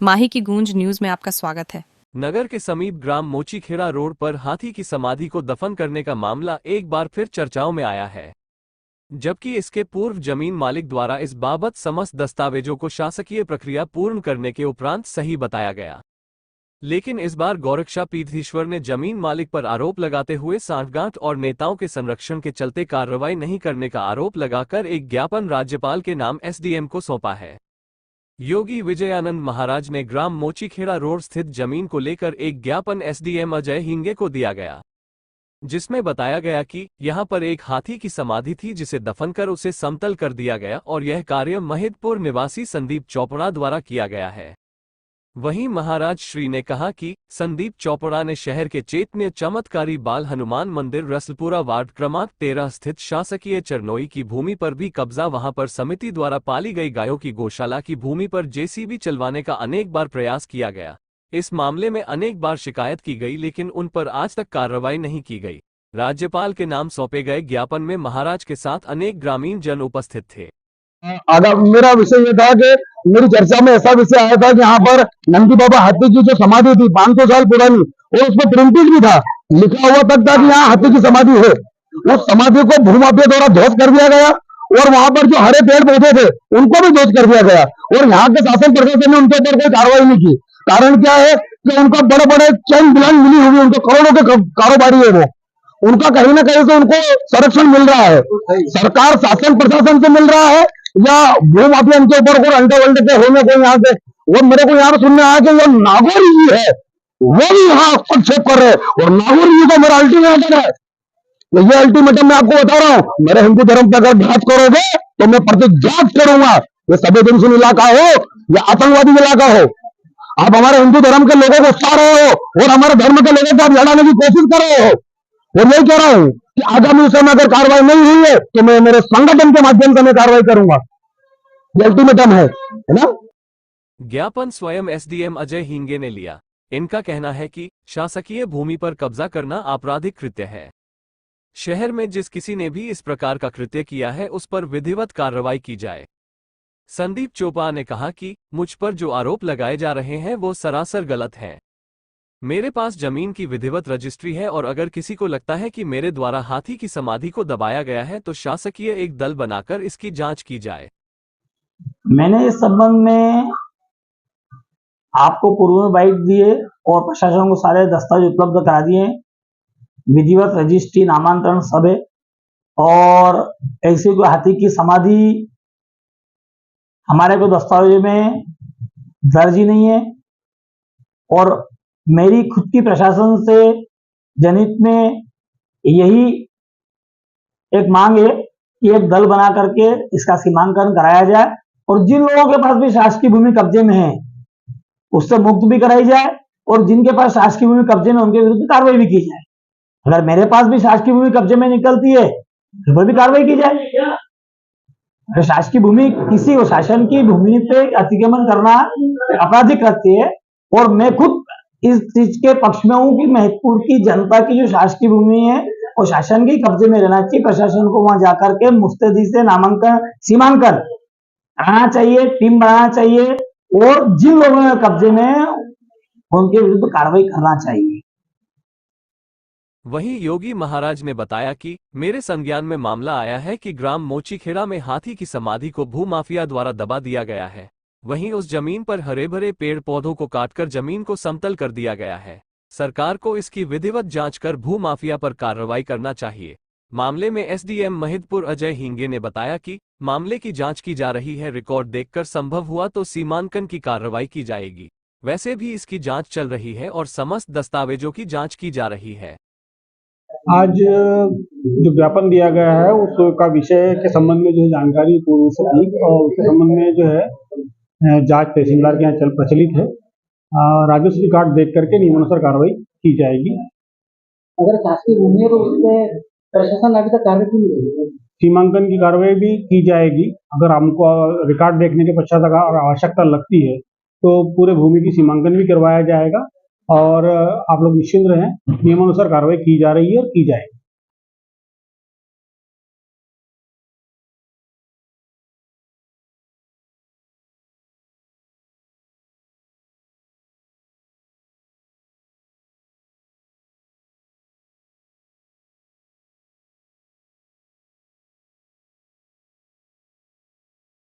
माही की गूंज न्यूज में आपका स्वागत है। नगर के समीप ग्राम मोचीखेड़ा रोड पर हाथी की समाधि को दफन करने का मामला एक बार फिर चर्चाओं में आया है, जबकि इसके पूर्व जमीन मालिक द्वारा इस बाबत समस्त दस्तावेजों को शासकीय प्रक्रिया पूर्ण करने के उपरांत सही बताया गया। लेकिन इस बार गोरक्षा पीधीश्वर ने जमीन मालिक पर आरोप लगाते हुए सांठगांठ और नेताओं के संरक्षण के चलते कार्रवाई नहीं करने का आरोप लगाकर एक ज्ञापन राज्यपाल के नाम एसडीएम को सौंपा है। योगी विजयानंद महाराज ने ग्राम मोचीखेड़ा रोड स्थित जमीन को लेकर एक ज्ञापन एसडीएम अजय हिंगे को दिया गया, जिसमें बताया गया कि यहां पर एक हाथी की समाधि थी जिसे दफन कर उसे समतल कर दिया गया और यह कार्य महिदपुर निवासी संदीप चोपड़ा द्वारा किया गया है। वहीं महाराज श्री ने कहा कि संदीप चोपड़ा ने शहर के चैतन्य चमत्कारी बाल हनुमान मंदिर रसलपुरा वार्ड क्रमांक 13 स्थित शासकीय चरनोई की भूमि पर भी कब्जा, वहां पर समिति द्वारा पाली गई गायों की गौशाला की भूमि पर जेसीबी चलवाने का अनेक बार प्रयास किया गया। इस मामले में अनेक बार शिकायत की गई, लेकिन उन पर आज तक कार्रवाई नहीं की गई। राज्यपाल के नाम सौंपे गए ज्ञापन में महाराज के साथ अनेक ग्रामीण जन उपस्थित थे। मेरा विषय ये था कि मेरी चर्चा में ऐसा विषय आया था कि यहाँ पर नंदी बाबा हाथी की जो समाधि थी 500 साल पुरानी, और उसमें प्रिंटेड भी था, लिखा हुआ तक था कि यहाँ हाथी की समाधि है। उस समाधि को भूमाफिया द्वारा ध्वस्त कर दिया गया और वहां पर जो हरे पेड़ पौधे थे उनको भी ध्वस्त कर दिया गया, और यहाँ के शासन प्रशासन ने उनके ऊपर कोई कार्रवाई नहीं की। कारण क्या है कि उनको बड़े बड़े चैन बिलान मिली हुई, उनको करोड़ों के कारोबारी है, वो उनका कहीं ना कहीं से उनको संरक्षण मिल रहा है, सरकार शासन प्रशासन से मिल रहा है या भूमाफिया इनके ऊपर कोई अंडे वंडे के होने को यहाँ से। वो मेरे को यहाँ सुनने आया कि वो नागौर जी है, वो भी यहाँ हस्तक्षेप कर रहे हैं, और नागौर जी को मेरा अल्टीमेटम है। तो ये अल्टीमेटम मैं आपको बता रहा हूँ, मेरे हिंदू धर्म पर अगर घात करोगे तो मैं प्रतिघात करूंगा। ये संवेदनशील इलाका हो या आतंकवादी इलाका हो, आप हमारे हिंदू धर्म के लोगों को उकसा रहे हो और हमारे धर्म के लोगों को आप लड़ाने की कोशिश कर रहे हो। और यही कह रहा हूं कि आगामी समय अगर कार्रवाई नहीं हुई है तो मैं मेरे संगठन के माध्यम से मैं कार्रवाई करूंगा। ये अल्टीमेटम है ना। ज्ञापन स्वयं एसडीएम अजय हिंगे ने लिया। इनका कहना है कि शासकीय भूमि पर कब्जा करना आपराधिक कृत्य है। शहर में जिस किसी ने भी इस प्रकार का कृत्य किया है उस पर विधिवत कार्रवाई की जाए। संदीप चोपड़ा ने कहा कि मुझ पर जो आरोप लगाए जा रहे हैं वो सरासर गलत हैं। मेरे पास जमीन की विधिवत रजिस्ट्री है और अगर किसी को लगता है कि मेरे द्वारा हाथी की समाधि को दबाया गया है तो शासकीय एक दल बनाकर इसकी जांच की जाए। मैंने इस संबंध में आपको पूर्व में बाइट दिए और प्रशासन को सारे दस्तावेज उपलब्ध करा दिए, विधिवत रजिस्ट्री, नामांतरण सब है, और ऐसी कोई हाथी की समाधि हमारे को दस्तावेज में दर्ज ही नहीं है। और मेरी खुद की प्रशासन से जनहित में यही एक मांग है कि एक दल बना करके इसका सीमांकन कराया जाए और जिन लोगों के पास भी शासकीय भूमि कब्जे में है उससे मुक्त भी कराई जाए, और जिनके पास शासकीय भूमि कब्जे में उनके विरुद्ध कार्रवाई भी की जाए। अगर मेरे पास भी शासकीय भूमि कब्जे में निकलती है तो पर भी कार्रवाई की जाए। अगर शासकीय भूमि किसी और शासन की भूमि पे अतिक्रमण करना आपराधिक कृत्य है, और मैं खुद इस चीज के पक्ष में हूं कि महिदपुर की जनता की जो शासकीय भूमि है वो शासन के कब्जे में रहना चाहिए। प्रशासन को वहां जाकर के मुस्तैदी से नामांकन, सीमांकन आना चाहिए, टीम बनाना चाहिए, और जिन लोगों के कब्जे में उनके विरुद्ध कार्रवाई करना चाहिए। वहीं योगी महाराज ने बताया कि मेरे संज्ञान में मामला आया है कि ग्राम मोचीखेड़ा में हाथी की समाधि को भूमाफिया द्वारा दबा दिया गया है। वहीं उस जमीन पर हरे भरे पेड़ पौधों को काटकर जमीन को समतल कर दिया गया है। सरकार को इसकी विधिवत जांच कर भूमाफिया पर कार्रवाई करना चाहिए। मामले में एसडीएम महिदपुर अजय हिंगे ने बताया कि मामले की जांच की जा रही है, रिकॉर्ड देखकर संभव हुआ तो सीमांकन की कार्रवाई की जाएगी। वैसे भी इसकी जांच चल रही है और समस्त दस्तावेजों की जांच की जा रही है। आज जो ज्ञापन दिया गया है उसका विषय के संबंध में जो है जानकारी पूर्व से थी, और उसके संबंध में जो है जांच तहसीलदार के यहाँ प्रचलित है। राजस्व रिकॉर्ड देख करके नियमानुसार कार्रवाई की जाएगी। अगर शासकीय भूमि है तो उसमें प्रशासन अभी तक कार्रवाई क्यों नहीं की? सीमांकन की कार्रवाई भी की जाएगी। अगर हमको रिकॉर्ड देखने के पश्चात अगर आवश्यकता लगती है तो पूरे भूमि की सीमांकन भी करवाया जाएगा, और आप लोग निश्चिंत रहें, नियमानुसार कार्रवाई की जा रही है और की जाएगी।